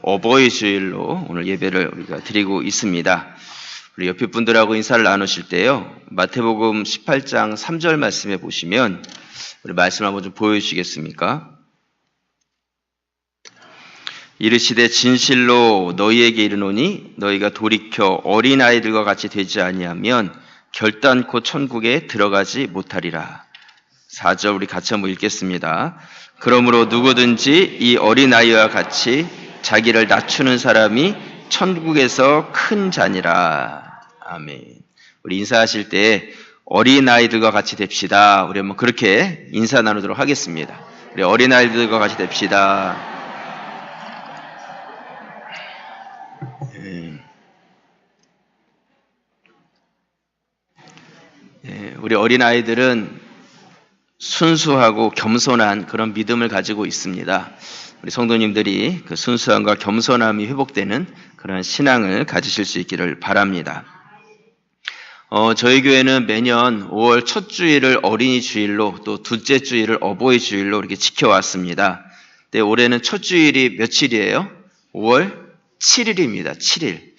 어버이 주일로 오늘 예배를 우리가 드리고 있습니다. 우리 옆에 분들하고 인사를 나누실 때요, 마태복음 18장 3절 말씀에 보시면 우리 말씀 한번 좀 보여주시겠습니까? 이르시되 진실로 너희에게 이르노니 너희가 돌이켜 어린아이들과 같이 되지 아니하면 결단코 천국에 들어가지 못하리라. 4절 우리 같이 한번 읽겠습니다. 그러므로 누구든지 이 어린아이와 같이 자기를 낮추는 사람이 천국에서 큰 자니라. 아멘. 우리 인사하실 때 어린아이들과 같이 됩시다. 우리 한번 그렇게 인사 나누도록 하겠습니다. 우리 어린아이들과 같이 됩시다. 우리 어린아이들은 순수하고 겸손한 그런 믿음을 가지고 있습니다. 우리 성도님들이 그 순수함과 겸손함이 회복되는 그런 신앙을 가지실 수 있기를 바랍니다. 저희 교회는 매년 5월 첫 주일을 어린이 주일로, 또 둘째 주일을 어버이 주일로 이렇게 지켜왔습니다. 근데 올해는 첫 주일이 며칠이에요? 5월 7일입니다. 7일.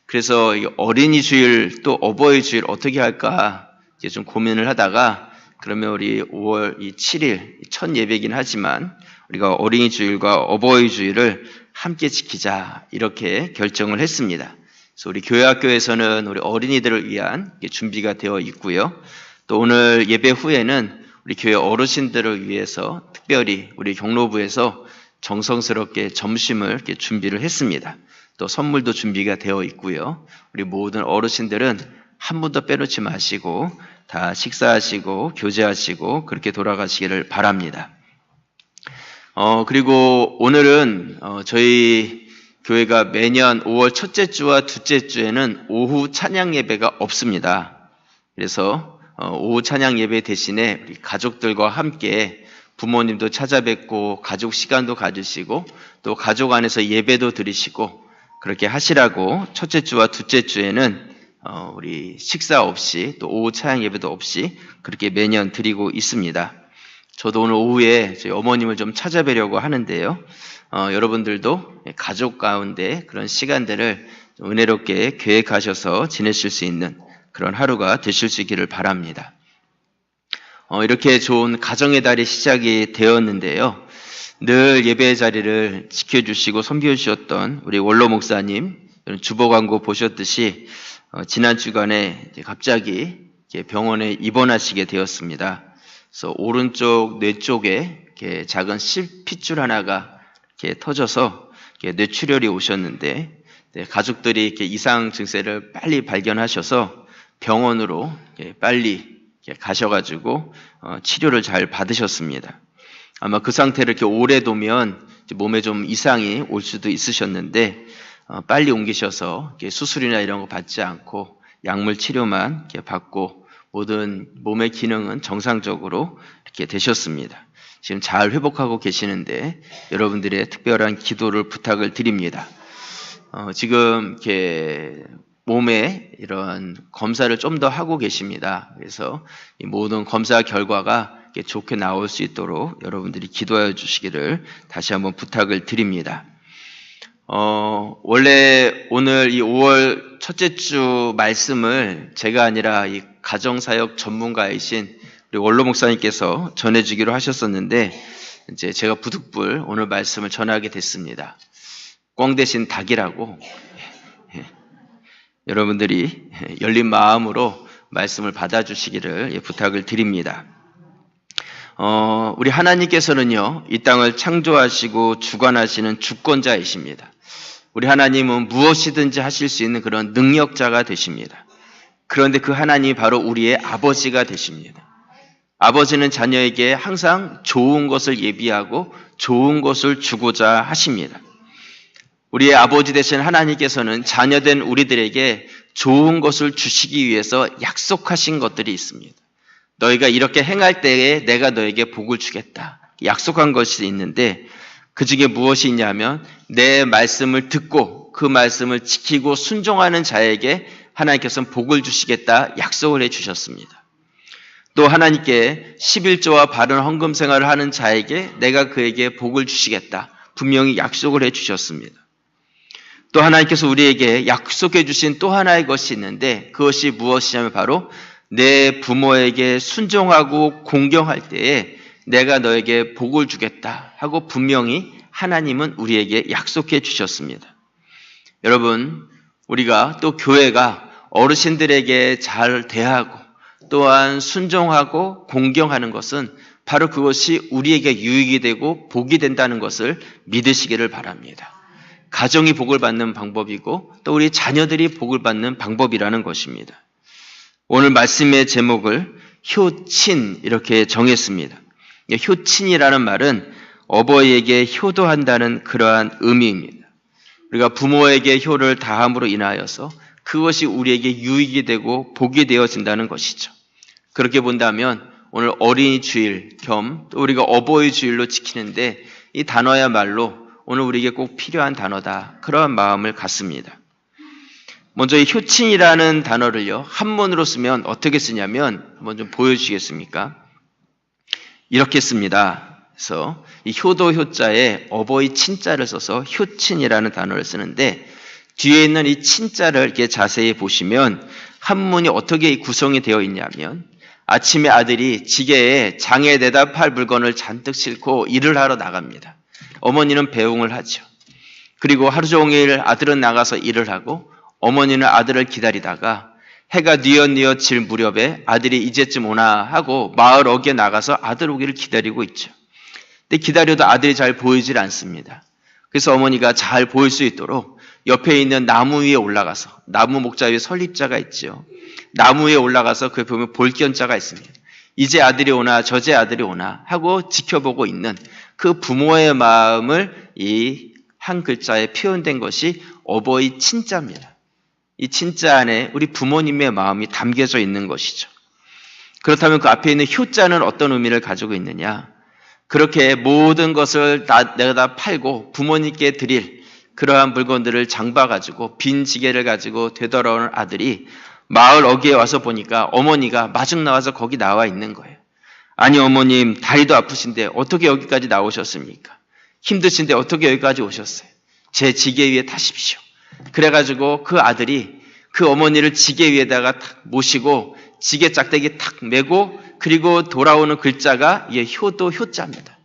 그래서 어린이 주일 또 어버이 주일 어떻게 할까 이제 좀 고민을 하다가, 그러면 우리 5월 7일 첫 예배이긴 하지만 우리가 어린이 주일과 어버이 주일을 함께 지키자 이렇게 결정을 했습니다. 그래서 우리 교회학교에서는 우리 어린이들을 위한 준비가 되어 있고요. 또 오늘 예배 후에는 우리 교회 어르신들을 위해서 특별히 우리 경로부에서 정성스럽게 점심을 이렇게 준비를 했습니다. 또 선물도 준비가 되어 있고요. 우리 모든 어르신들은 한 분도 빼놓지 마시고 다 식사하시고 교제하시고 그렇게 돌아가시기를 바랍니다. 그리고 오늘은 저희 교회가 매년 5월 첫째 주와 둘째 주에는 오후 찬양 예배가 없습니다. 그래서 오후 찬양 예배 대신에 우리 가족들과 함께 부모님도 찾아뵙고 가족 시간도 가지시고 또 가족 안에서 예배도 드리시고 그렇게 하시라고 첫째 주와 둘째 주에는 우리 식사 없이 또 오후 찬양 예배도 없이 그렇게 매년 드리고 있습니다. 저도 오늘 오후에 저희 어머님을 좀 찾아뵈려고 하는데요. 여러분들도 가족 가운데 그런 시간들을 좀 은혜롭게 계획하셔서 지내실 수 있는 그런 하루가 되실 수 있기를 바랍니다. 이렇게 좋은 가정의 달이 시작이 되었는데요. 늘 예배의 자리를 지켜주시고 섬겨주셨던 우리 원로 목사님, 주보 광고 보셨듯이 지난 주간에 갑자기 병원에 입원하시게 되었습니다. 그래서 오른쪽 뇌 쪽에 이렇게 작은 실핏줄 하나가 이렇게 터져서 이렇게 뇌출혈이 오셨는데, 가족들이 이렇게 이상 증세를 빨리 발견하셔서 병원으로 빨리 가셔가지고 치료를 잘 받으셨습니다. 아마 그 상태를 이렇게 오래 두면 몸에 좀 이상이 올 수도 있으셨는데, 빨리 옮기셔서 수술이나 이런 거 받지 않고 약물 치료만 받고 모든 몸의 기능은 정상적으로 이렇게 되셨습니다. 지금 잘 회복하고 계시는데 여러분들의 특별한 기도를 부탁을 드립니다. 지금 이렇게 몸에 이런 검사를 좀 더 하고 계십니다. 그래서 이 모든 검사 결과가 좋게 나올 수 있도록 여러분들이 기도하여 주시기를 다시 한번 부탁을 드립니다. 원래 오늘 이 5월 첫째 주 말씀을 제가 아니라 이 가정사역 전문가이신 우리 원로 목사님께서 전해주기로 하셨었는데, 이제 제가 부득불 오늘 말씀을 전하게 됐습니다. 꽝 대신 닭이라고 여러분들이 열린 마음으로 말씀을 받아주시기를 부탁을 드립니다. 우리 하나님께서는요, 이 땅을 창조하시고 주관하시는 주권자이십니다. 우리 하나님은 무엇이든지 하실 수 있는 그런 능력자가 되십니다. 그런데 그 하나님이 바로 우리의 아버지가 되십니다. 아버지는 자녀에게 항상 좋은 것을 예비하고 좋은 것을 주고자 하십니다. 우리의 아버지 되신 하나님께서는 자녀된 우리들에게 좋은 것을 주시기 위해서 약속하신 것들이 있습니다. 너희가 이렇게 행할 때에 내가 너에게 복을 주겠다. 약속한 것이 있는데 그 중에 무엇이 있냐면 내 말씀을 듣고 그 말씀을 지키고 순종하는 자에게 하나님께서는 복을 주시겠다 약속을 해주셨습니다. 또 하나님께 11조와 바른 헌금 생활을 하는 자에게 내가 그에게 복을 주시겠다 분명히 약속을 해주셨습니다. 또 하나님께서 우리에게 약속해 주신 또 하나의 것이 있는데 그것이 무엇이냐면 바로 내 부모에게 순종하고 공경할 때에 내가 너에게 복을 주겠다 하고 분명히 하나님은 우리에게 약속해 주셨습니다. 여러분, 우리가 또 교회가 어르신들에게 잘 대하고 또한 순종하고 공경하는 것은 바로 그것이 우리에게 유익이 되고 복이 된다는 것을 믿으시기를 바랍니다. 가정이 복을 받는 방법이고 또 우리 자녀들이 복을 받는 방법이라는 것입니다. 오늘 말씀의 제목을 효친 이렇게 정했습니다. 효친이라는 말은 어버이에게 효도한다는 그러한 의미입니다. 우리가 부모에게 효를 다함으로 인하여서 그것이 우리에게 유익이 되고 복이 되어진다는 것이죠. 그렇게 본다면 오늘 어린이 주일 겸 또 우리가 어버이 주일로 지키는데 이 단어야말로 오늘 우리에게 꼭 필요한 단어다. 그러한 마음을 갖습니다. 먼저 이 효친이라는 단어를요, 한문으로 쓰면 어떻게 쓰냐면 한번 좀 보여주시겠습니까? 이렇게 씁니다. 그래서 이 효도 효자에 어버이 친자를 써서 효친이라는 단어를 쓰는데 뒤에 있는 이 친자를 이렇게 자세히 보시면 한문이 어떻게 구성이 되어 있냐면 아침에 아들이 지게에 장에 내다 팔 물건을 잔뜩 싣고 일을 하러 나갑니다. 어머니는 배웅을 하죠. 그리고 하루 종일 아들은 나가서 일을 하고 어머니는 아들을 기다리다가 해가 뉘엿뉘엿 질 무렵에 아들이 이제쯤 오나 하고 마을 어귀에 나가서 아들 오기를 기다리고 있죠. 근데 기다려도 아들이 잘 보이질 않습니다. 그래서 어머니가 잘 보일 수 있도록 옆에 있는 나무 위에 올라가서, 나무 목자 위에 설립자가 있죠. 나무 위에 올라가서 그 보면 볼견자가 있습니다. 이제 아들이 오나 저제 아들이 오나 하고 지켜보고 있는 그 부모의 마음을 이 한 글자에 표현된 것이 어버이 친자입니다. 이 친자 안에 우리 부모님의 마음이 담겨져 있는 것이죠. 그렇다면 그 앞에 있는 효자는 어떤 의미를 가지고 있느냐? 그렇게 모든 것을 내가 다 팔고 부모님께 드릴 그러한 물건들을 장봐가지고 빈 지게를 가지고 되돌아오는 아들이 마을 어귀에 와서 보니까 어머니가 마중 나와서 거기 나와 있는 거예요. 아니 어머님 다리도 아프신데 어떻게 여기까지 나오셨습니까? 힘드신데 어떻게 여기까지 오셨어요? 제 지게 위에 타십시오. 그래가지고 그 아들이 그 어머니를 지게 위에다가 탁 모시고 지게 짝대기 탁 메고 그리고 돌아오는 글자가 효도 효자입니다.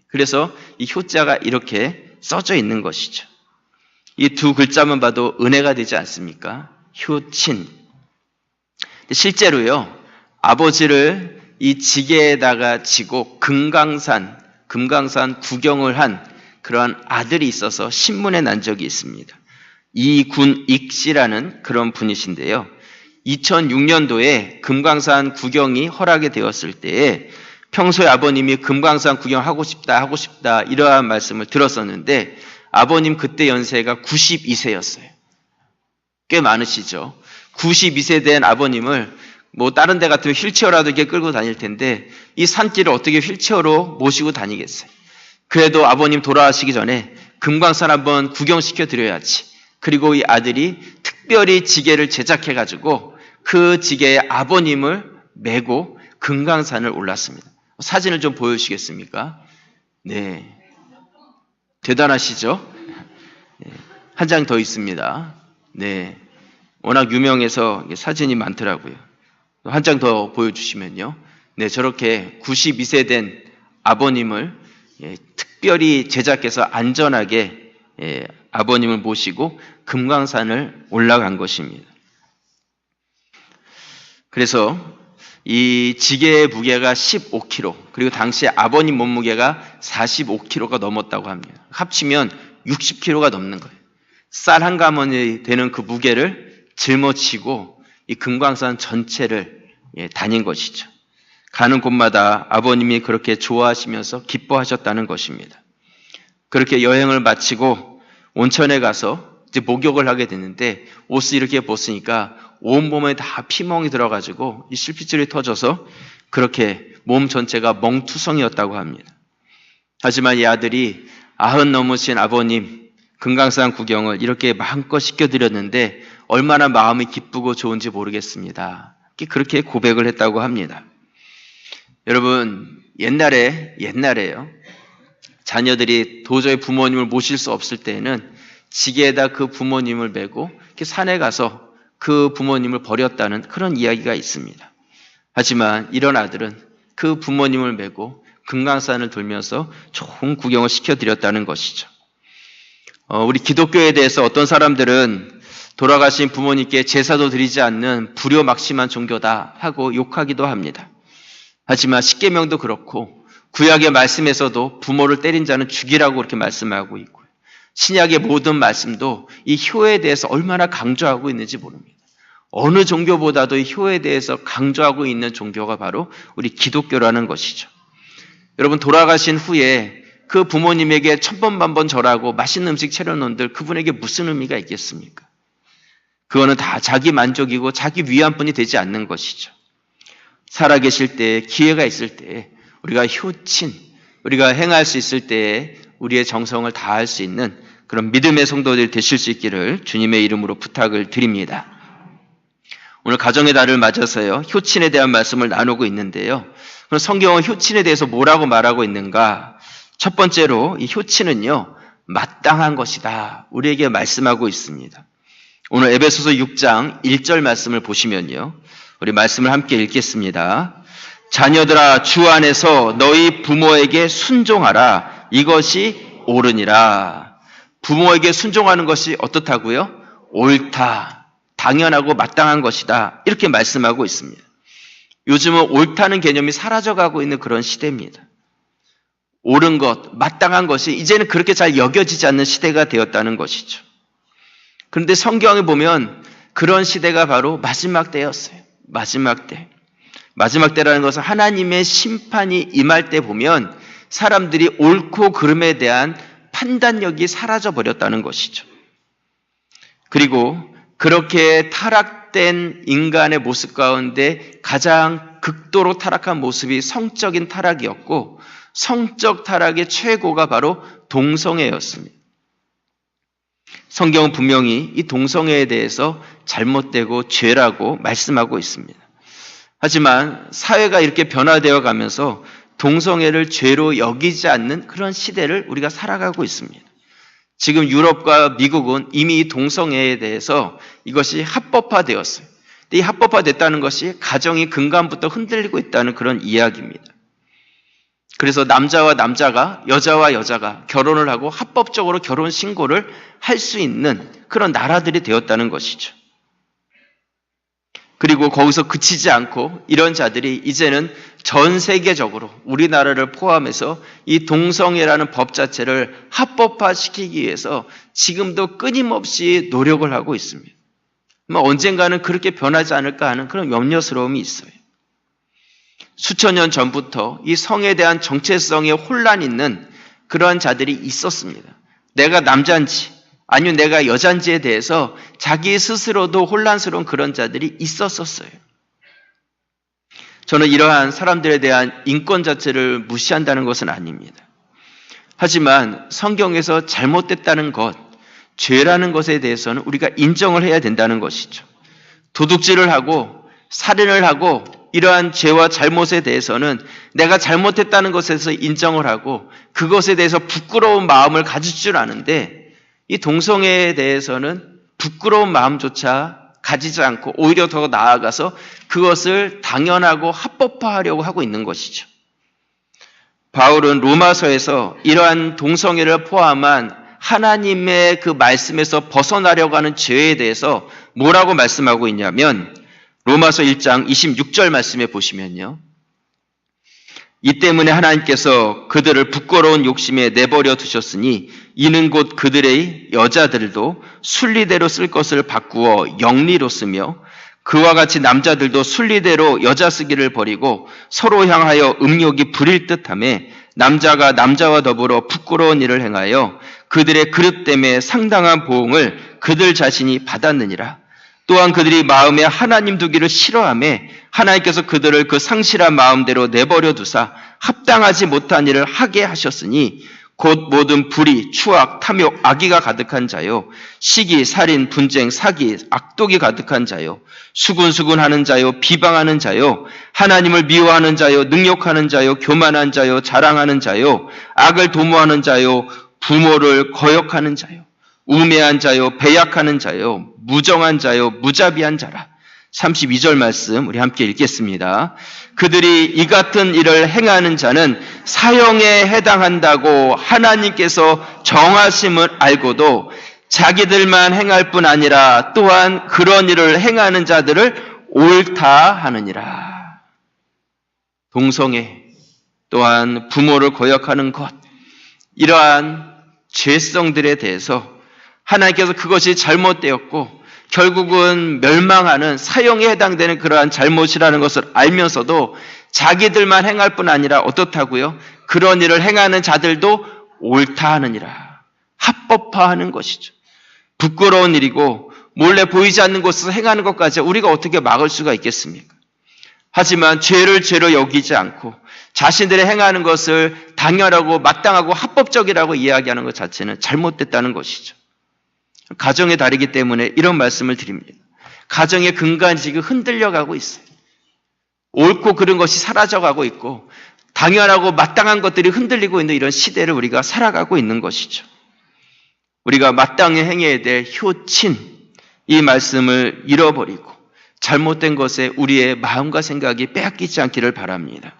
그래서 이 효자가 이렇게 써져 있는 것이죠. 이 두 글자만 봐도 은혜가 되지 않습니까? 효친. 실제로요, 아버지를 이 지게에다가 지고 금강산 구경을 한 그러한 아들이 있어서 신문에 난 적이 있습니다. 이군익 씨라는 그런 분이신데요. 2006년도에 금강산 구경이 허락이 되었을 때에 평소에 아버님이 금강산 구경하고 싶다 이러한 말씀을 들었었는데 아버님 그때 연세가 92세였어요. 꽤 많으시죠. 92세 된 아버님을 뭐 다른 데 같으면 휠체어라도 이렇게 끌고 다닐 텐데 이 산길을 어떻게 휠체어로 모시고 다니겠어요. 그래도 아버님 돌아가시기 전에 금강산 한번 구경시켜 드려야지. 그리고 이 아들이 특별히 지게를 제작해가지고 그 지게에 아버님을 메고 금강산을 올랐습니다. 사진을 좀 보여주시겠습니까? 네. 대단하시죠? 네. 한 장 더 있습니다. 네. 워낙 유명해서 사진이 많더라고요. 한 장 더 보여주시면요. 네, 저렇게 92세 된 아버님을 특별히 제작해서 안전하게 아버님을 모시고 금강산을 올라간 것입니다. 그래서 이 지게의 무게가 15kg, 그리고 당시에 아버님 몸무게가 45kg가 넘었다고 합니다. 합치면 60kg가 넘는 거예요. 쌀 한 가마니 되는 그 무게를 짊어지고 이 금강산 전체를 다닌 것이죠. 가는 곳마다 아버님이 그렇게 좋아하시면서 기뻐하셨다는 것입니다. 그렇게 여행을 마치고 온천에 가서 이제 목욕을 하게 됐는데 옷을 이렇게 벗으니까 온몸에 다 피멍이 들어가지고 이 실핏줄이 터져서 그렇게 몸 전체가 멍투성이었다고 합니다. 하지만 이 아들이 90 넘으신 아버님 금강산 구경을 이렇게 마음껏 시켜드렸는데 얼마나 마음이 기쁘고 좋은지 모르겠습니다. 그렇게 고백을 했다고 합니다. 여러분, 옛날에요. 자녀들이 도저히 부모님을 모실 수 없을 때에는 지게에다 그 부모님을 메고 이렇게 산에 가서 그 부모님을 버렸다는 그런 이야기가 있습니다. 하지만 이런 아들은 그 부모님을 메고 금강산을 돌면서 좋은 구경을 시켜드렸다는 것이죠. 우리 기독교에 대해서 어떤 사람들은 돌아가신 부모님께 제사도 드리지 않는 불효막심한 종교다 하고 욕하기도 합니다. 하지만 십계명도 그렇고 구약의 말씀에서도 부모를 때린 자는 죽이라고 그렇게 말씀하고 있고요. 신약의 모든 말씀도 이 효에 대해서 얼마나 강조하고 있는지 모릅니다. 어느 종교보다도 이 효에 대해서 강조하고 있는 종교가 바로 우리 기독교라는 것이죠. 여러분, 돌아가신 후에 그 부모님에게 천번만번 절하고 맛있는 음식 차려놓은들 그분에게 무슨 의미가 있겠습니까? 그거는 다 자기 만족이고 자기 위안뿐이 되지 않는 것이죠. 살아계실 때, 기회가 있을 때 우리가 효친, 우리가 행할 수 있을 때에 우리의 정성을 다할 수 있는 그런 믿음의 성도들이 되실 수 있기를 주님의 이름으로 부탁을 드립니다. 오늘 가정의 달을 맞아서요, 효친에 대한 말씀을 나누고 있는데요. 그럼 성경은 효친에 대해서 뭐라고 말하고 있는가? 첫 번째로 이 효친은요, 마땅한 것이다. 우리에게 말씀하고 있습니다. 오늘 에베소서 6장 1절 말씀을 보시면요, 우리 말씀을 함께 읽겠습니다. 자녀들아, 주 안에서 너희 부모에게 순종하라. 이것이 옳으니라. 부모에게 순종하는 것이 어떻다고요? 옳다, 당연하고 마땅한 것이다. 이렇게 말씀하고 있습니다. 요즘은 옳다는 개념이 사라져가고 있는 그런 시대입니다. 옳은 것, 마땅한 것이 이제는 그렇게 잘 여겨지지 않는 시대가 되었다는 것이죠. 그런데 성경에 보면 그런 시대가 바로 마지막 때였어요. 마지막 때. 마지막 때라는 것은 하나님의 심판이 임할 때 보면 사람들이 옳고 그름에 대한 판단력이 사라져 버렸다는 것이죠. 그리고 그렇게 타락된 인간의 모습 가운데 가장 극도로 타락한 모습이 성적인 타락이었고, 성적 타락의 최고가 바로 동성애였습니다. 성경은 분명히 이 동성애에 대해서 잘못되고 죄라고 말씀하고 있습니다. 하지만 사회가 이렇게 변화되어 가면서 동성애를 죄로 여기지 않는 그런 시대를 우리가 살아가고 있습니다. 지금 유럽과 미국은 이미 이 동성애에 대해서 이것이 합법화되었어요. 이 합법화됐다는 것이 가정이 근간부터 흔들리고 있다는 그런 이야기입니다. 그래서 남자와 남자가, 여자와 여자가 결혼을 하고 합법적으로 결혼 신고를 할 수 있는 그런 나라들이 되었다는 것이죠. 그리고 거기서 그치지 않고 이런 자들이 이제는 전 세계적으로 우리나라를 포함해서 이 동성애라는 법 자체를 합법화시키기 위해서 지금도 끊임없이 노력을 하고 있습니다. 언젠가는 그렇게 변하지 않을까 하는 그런 염려스러움이 있어요. 수천 년 전부터 이 성에 대한 정체성에 혼란이 있는 그러한 자들이 있었습니다. 내가 남자인지 아니면 내가 여잔지에 대해서 자기 스스로도 혼란스러운 그런 자들이 있었어요. 저는 이러한 사람들에 대한 인권 자체를 무시한다는 것은 아닙니다. 하지만 성경에서 잘못됐다는 것, 죄라는 것에 대해서는 우리가 인정을 해야 된다는 것이죠. 도둑질을 하고 살인을 하고 이러한 죄와 잘못에 대해서는 내가 잘못했다는 것에서 인정을 하고 그것에 대해서 부끄러운 마음을 가질 줄 아는데, 이 동성애에 대해서는 부끄러운 마음조차 가지지 않고 오히려 더 나아가서 그것을 당연하고 합법화하려고 하고 있는 것이죠. 바울은 로마서에서 이러한 동성애를 포함한 하나님의 그 말씀에서 벗어나려고 하는 죄에 대해서 뭐라고 말씀하고 있냐면, 로마서 1장 26절 말씀에 보시면요, 이 때문에 하나님께서 그들을 부끄러운 욕심에 내버려 두셨으니 이는 곧 그들의 여자들도 순리대로 쓸 것을 바꾸어 영리로 쓰며 그와 같이 남자들도 순리대로 여자 쓰기를 버리고 서로 향하여 음욕이 부릴 듯하며 남자가 남자와 더불어 부끄러운 일을 행하여 그들의 그릇 때문에 상당한 보응을 그들 자신이 받았느니라. 또한 그들이 마음에 하나님 두기를 싫어하며 하나님께서 그들을 그 상실한 마음대로 내버려 두사 합당하지 못한 일을 하게 하셨으니 곧 모든 불의, 추악, 탐욕, 악의가 가득한 자요, 시기, 살인, 분쟁, 사기, 악독이 가득한 자요, 수군수군하는 자요, 비방하는 자요, 하나님을 미워하는 자요, 능욕하는 자요, 교만한 자요, 자랑하는 자요, 악을 도모하는 자요, 부모를 거역하는 자요, 우매한 자요, 배약하는 자요, 무정한 자요, 무자비한 자라. 32절 말씀 우리 함께 읽겠습니다. 그들이 이 같은 일을 행하는 자는 사형에 해당한다고 하나님께서 정하심을 알고도 자기들만 행할 뿐 아니라 또한 그런 일을 행하는 자들을 옳다 하느니라. 동성애, 또한 부모를 거역하는 것, 이러한 죄성들에 대해서 하나님께서 그것이 잘못되었고 결국은 멸망하는 사형에 해당되는 그러한 잘못이라는 것을 알면서도 자기들만 행할 뿐 아니라 어떻다고요? 그런 일을 행하는 자들도 옳다 하느니라. 합법화하는 것이죠. 부끄러운 일이고 몰래 보이지 않는 곳에서 행하는 것까지 우리가 어떻게 막을 수가 있겠습니까? 하지만 죄를 죄로 여기지 않고 자신들의 행하는 것을 당연하고 마땅하고 합법적이라고 이야기하는 것 자체는 잘못됐다는 것이죠. 가정의 달이기 때문에 이런 말씀을 드립니다. 가정의 근간지가 흔들려가고 있어요. 옳고 그른 것이 사라져가고 있고 당연하고 마땅한 것들이 흔들리고 있는 이런 시대를 우리가 살아가고 있는 것이죠. 우리가 마땅히 행해야 될 효친, 이 말씀을 잃어버리고 잘못된 것에 우리의 마음과 생각이 빼앗기지 않기를 바랍니다.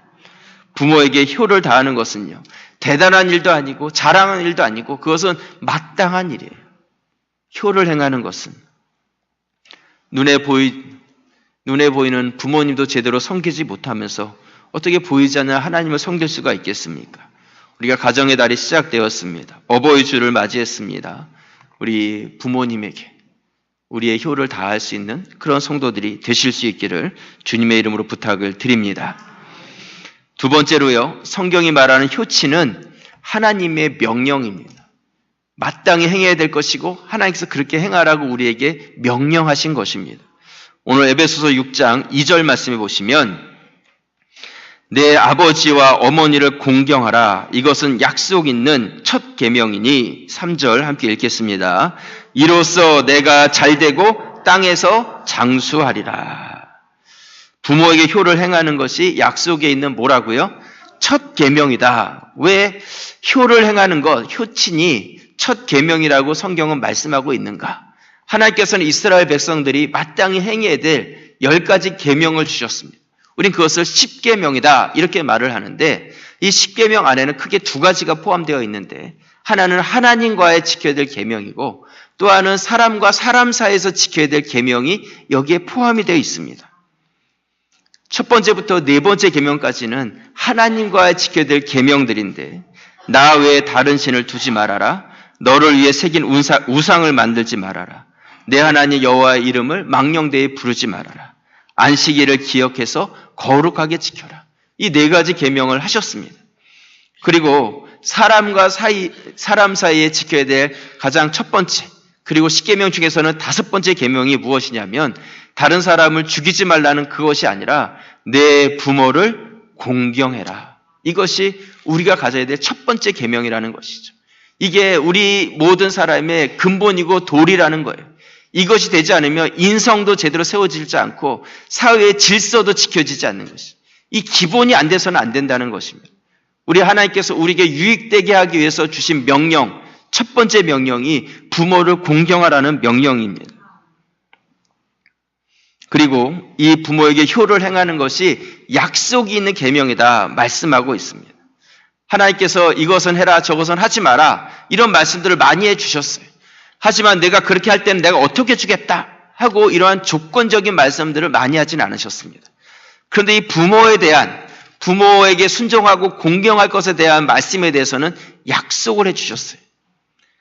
부모에게 효를 다하는 것은요, 대단한 일도 아니고 자랑하는 일도 아니고 그것은 마땅한 일이에요. 효를 행하는 것은 눈에 보이는 부모님도 제대로 섬기지 못하면서 어떻게 보이지 않는 하나님을 섬길 수가 있겠습니까? 우리가 가정의 달이 시작되었습니다. 어버이 주를 맞이했습니다. 우리 부모님에게 우리의 효를 다할 수 있는 그런 성도들이 되실 수 있기를 주님의 이름으로 부탁을 드립니다. 두 번째로요, 성경이 말하는 효치는 하나님의 명령입니다. 마땅히 행해야 될 것이고 하나님께서 그렇게 행하라고 우리에게 명령하신 것입니다. 오늘 에베소서 6장 2절 말씀에 보시면 내 아버지와 어머니를 공경하라. 이것은 약속 있는 첫 계명이니 3절 함께 읽겠습니다. 이로써 내가 잘되고 땅에서 장수하리라. 부모에게 효를 행하는 것이 약속에 있는 뭐라고요? 첫 계명이다. 왜 효를 행하는 것, 효친이 첫 계명이라고 성경은 말씀하고 있는가? 하나님께서는 이스라엘 백성들이 마땅히 행해야 될 10가지 계명을 주셨습니다. 우린 그것을 10계명이다 이렇게 말을 하는데 이 10계명 안에는 크게 두 가지가 포함되어 있는데 하나는 하나님과의 지켜야 될 계명이고 또 하나는 사람과 사람 사이에서 지켜야 될 계명이 여기에 포함이 되어 있습니다. 첫 번째부터 네 번째 계명까지는 하나님과의 지켜야 될 계명들인데 나 외에 다른 신을 두지 말아라. 너를 위해 새긴 우상을 만들지 말아라. 내 하나님 여호와의 이름을 망령되이 부르지 말아라. 안식일을 기억해서 거룩하게 지켜라. 이 네 가지 계명을 하셨습니다. 그리고 사람 사이에 지켜야 될 가장 첫 번째 그리고 10계명 중에서는 5번째 계명이 무엇이냐면 다른 사람을 죽이지 말라는 그것이 아니라 내 부모를 공경해라. 이것이 우리가 가져야 될 첫 번째 계명이라는 것이죠. 이게 우리 모든 사람의 근본이고 도리라는 거예요. 이것이 되지 않으면 인성도 제대로 세워지지 않고 사회의 질서도 지켜지지 않는 것이죠. 이 기본이 안 돼서는 안 된다는 것입니다. 우리 하나님께서 우리에게 유익되게 하기 위해서 주신 명령, 첫 번째 명령이 부모를 공경하라는 명령입니다. 그리고 이 부모에게 효를 행하는 것이 약속이 있는 계명이다 말씀하고 있습니다. 하나님께서 이것은 해라 저것은 하지 마라 이런 말씀들을 많이 해주셨어요. 하지만 내가 그렇게 할 때는 내가 어떻게 주겠다 하고 이러한 조건적인 말씀들을 많이 하진 않으셨습니다. 그런데 이 부모에게 순종하고 공경할 것에 대한 말씀에 대해서는 약속을 해주셨어요.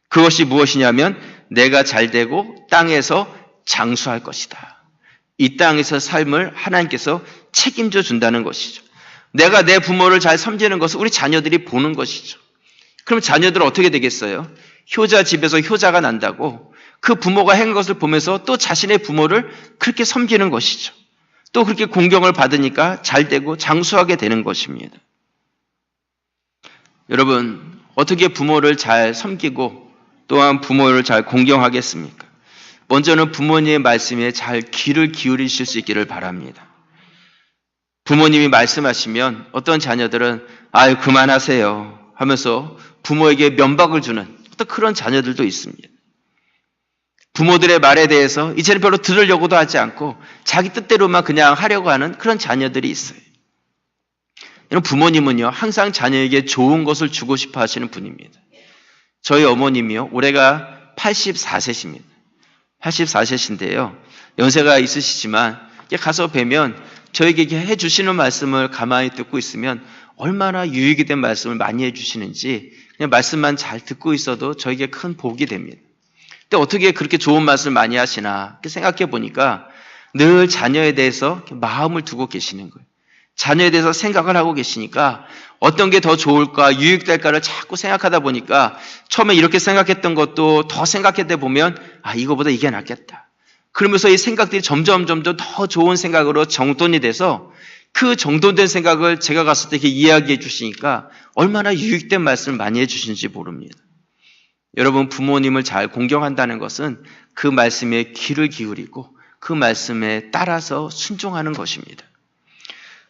그것이 무엇이냐면 내가 잘되고 땅에서 장수할 것이다. 이 땅에서 삶을 하나님께서 책임져 준다는 것이죠. 내가 내 부모를 잘 섬기는 것을 우리 자녀들이 보는 것이죠. 그럼 자녀들은 어떻게 되겠어요? 효자 집에서 효자가 난다고 그 부모가 행한 것을 보면서 또 자신의 부모를 그렇게 섬기는 것이죠. 또 그렇게 공경을 받으니까 잘되고 장수하게 되는 것입니다. 여러분, 어떻게 부모를 잘 섬기고 또한 부모를 잘 공경하겠습니까? 먼저는 부모님의 말씀에 잘 귀를 기울이실 수 있기를 바랍니다. 부모님이 말씀하시면 어떤 자녀들은 아유 그만하세요 하면서 부모에게 면박을 주는 어떤 그런 자녀들도 있습니다. 부모들의 말에 대해서 이제는 별로 들으려고도 하지 않고 자기 뜻대로만 그냥 하려고 하는 그런 자녀들이 있어요. 이런 부모님은요, 항상 자녀에게 좋은 것을 주고 싶어 하시는 분입니다. 저희 어머님이요, 올해가 84세십니다. 84세신데요, 연세가 있으시지만 가서 뵈면 저에게 해주시는 말씀을 가만히 듣고 있으면 얼마나 유익이 된 말씀을 많이 해주시는지 그냥 말씀만 잘 듣고 있어도 저에게 큰 복이 됩니다. 근데 어떻게 그렇게 좋은 말씀을 많이 하시나 생각해 보니까 늘 자녀에 대해서 마음을 두고 계시는 거예요. 자녀에 대해서 생각을 하고 계시니까 어떤 게 더 좋을까, 유익될까를 자꾸 생각하다 보니까 처음에 이렇게 생각했던 것도 더 생각하다 보면 이거보다 이게 낫겠다. 그러면서 이 생각들이 점점 더 좋은 생각으로 정돈이 돼서 그 정돈된 생각을 제가 갔을 때 이렇게 이야기해 주시니까 얼마나 유익된 말씀을 많이 해 주시는지 모릅니다. 여러분, 부모님을 잘 공경한다는 것은 그 말씀에 귀를 기울이고 그 말씀에 따라서 순종하는 것입니다.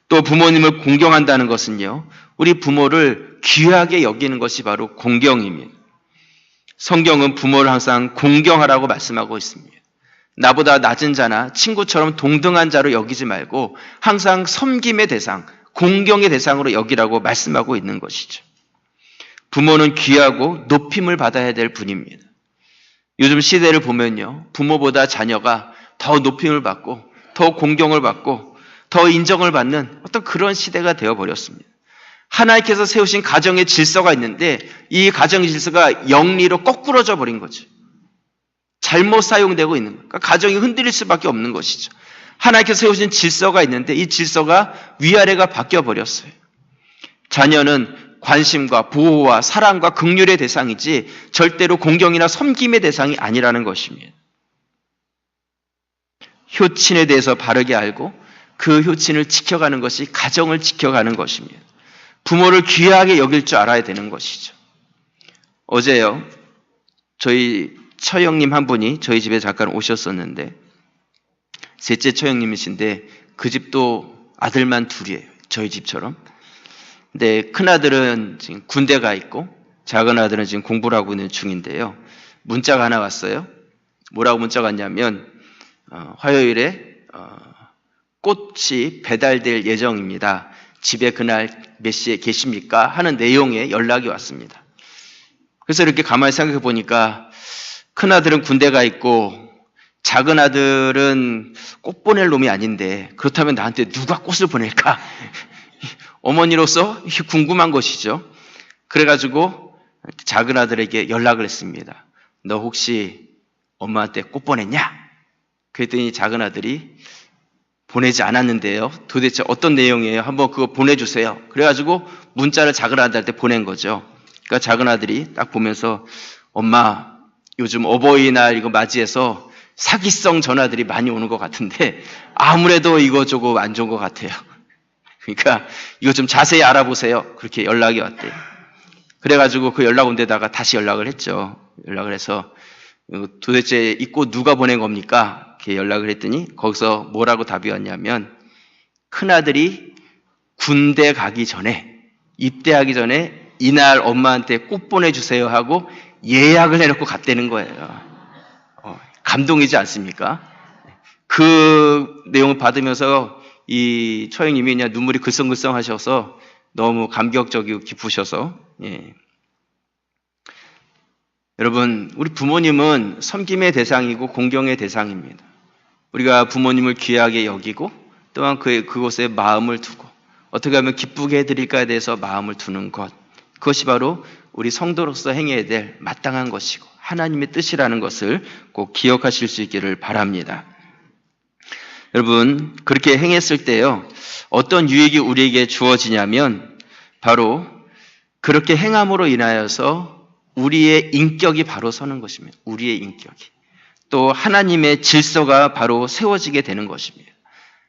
또 부모님을 공경한다는 것은요, 우리 부모를 귀하게 여기는 것이 바로 공경입니다. 성경은 부모를 항상 공경하라고 말씀하고 있습니다. 나보다 낮은 자나 친구처럼 동등한 자로 여기지 말고 항상 섬김의 대상, 공경의 대상으로 여기라고 말씀하고 있는 것이죠. 부모는 귀하고 높임을 받아야 될 분입니다. 요즘 시대를 보면요, 부모보다 자녀가 더 높임을 받고 더 공경을 받고 더 인정을 받는 어떤 그런 시대가 되어버렸습니다. 하나님께서 세우신 가정의 질서가 있는데 이 가정의 질서가 영리로 거꾸러져 버린 거죠. 잘못 사용되고 있는 거예요. 그러니까 가정이 흔들릴 수밖에 없는 것이죠. 하나님께서 세우신 질서가 있는데 이 질서가 위아래가 바뀌어 버렸어요. 자녀는 관심과 보호와 사랑과 긍휼의 대상이지 절대로 공경이나 섬김의 대상이 아니라는 것입니다. 효친에 대해서 바르게 알고 그 효친을 지켜가는 것이 가정을 지켜가는 것입니다. 부모를 귀하게 여길 줄 알아야 되는 것이죠. 어제요, 저희 처형님 한 분이 저희 집에 잠깐 오셨었는데 셋째 처형님이신데 그 집도 아들만 둘이에요. 저희 집처럼. 근데 큰아들은 지금 군대 가 있고 작은 아들은 지금 공부를 하고 있는 중인데요. 문자가 하나 왔어요. 뭐라고 문자가 왔냐면 화요일에 꽃이 배달될 예정입니다. 집에 그날 몇 시에 계십니까? 하는 내용의 연락이 왔습니다. 그래서 이렇게 가만히 생각해 보니까 큰아들은 군대 가 있고 작은 아들은 꽃 보낼 놈이 아닌데 그렇다면 나한테 누가 꽃을 보낼까? 어머니로서 궁금한 것이죠. 그래가지고 작은 아들에게 연락을 했습니다. 너 혹시 엄마한테 꽃 보냈냐? 그랬더니 작은 아들이 보내지 않았는데요. 도대체 어떤 내용이에요? 한번 그거 보내주세요. 그래가지고 문자를 작은 아들한테 보낸 거죠. 그러니까 작은 아들이 딱 보면서 엄마 요즘 어버이날 이거 맞이해서 사기성 전화들이 많이 오는 것 같은데 아무래도 이거 조금 안 좋은 것 같아요. 그러니까 이거 좀 자세히 알아보세요. 그렇게 연락이 왔대요. 그래가지고 그 연락 온 데다가 다시 연락을 했죠. 연락을 해서 도대체 이 꽃 누가 보낸 겁니까? 이렇게 연락을 했더니 거기서 뭐라고 답이 왔냐면 큰아들이 군대 가기 전에 입대하기 전에 이날 엄마한테 꽃 보내주세요 하고 예약을 해놓고 갔다는 거예요. 감동이지 않습니까? 그 내용을 받으면서 이 처형님이 그냥 눈물이 글썽글썽 하셔서 너무 감격적이고 기쁘셔서 여러분, 우리 부모님은 섬김의 대상이고 공경의 대상입니다. 우리가 부모님을 귀하게 여기고 또한 그곳에 마음을 두고 어떻게 하면 기쁘게 해드릴까에 대해서 마음을 두는 것, 그것이 바로 우리 성도로서 행해야 될 마땅한 것이고 하나님의 뜻이라는 것을 꼭 기억하실 수 있기를 바랍니다. 여러분, 그렇게 행했을 때요, 어떤 유익이 우리에게 주어지냐면 바로 그렇게 행함으로 인하여서 우리의 인격이 바로 서는 것입니다. 우리의 인격이. 또 하나님의 질서가 바로 세워지게 되는 것입니다.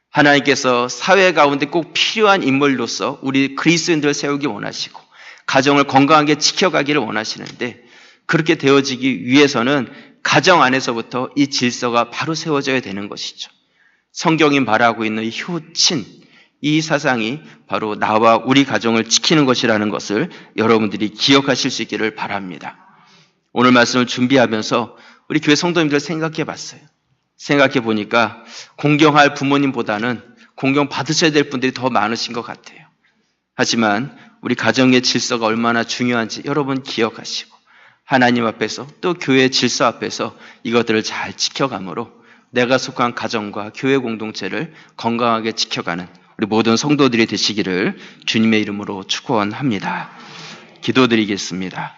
하나님께서 사회 가운데 꼭 필요한 인물로서 우리 그리스도인들을 세우기 원하시고 가정을 건강하게 지켜가기를 원하시는데 그렇게 되어지기 위해서는 가정 안에서부터 이 질서가 바로 세워져야 되는 것이죠. 성경이 말하고 있는 효친, 이 사상이 바로 나와 우리 가정을 지키는 것이라는 것을 여러분들이 기억하실 수 있기를 바랍니다. 오늘 말씀을 준비하면서 우리 교회 성도님들 생각해 봤어요. 생각해 보니까 공경할 부모님보다는 공경 받으셔야 될 분들이 더 많으신 것 같아요. 하지만 우리 가정의 질서가 얼마나 중요한지 여러분 기억하시고 하나님 앞에서 또 교회의 질서 앞에서 이것들을 잘 지켜가므로 내가 속한 가정과 교회 공동체를 건강하게 지켜가는 우리 모든 성도들이 되시기를 주님의 이름으로 축원합니다. 기도드리겠습니다.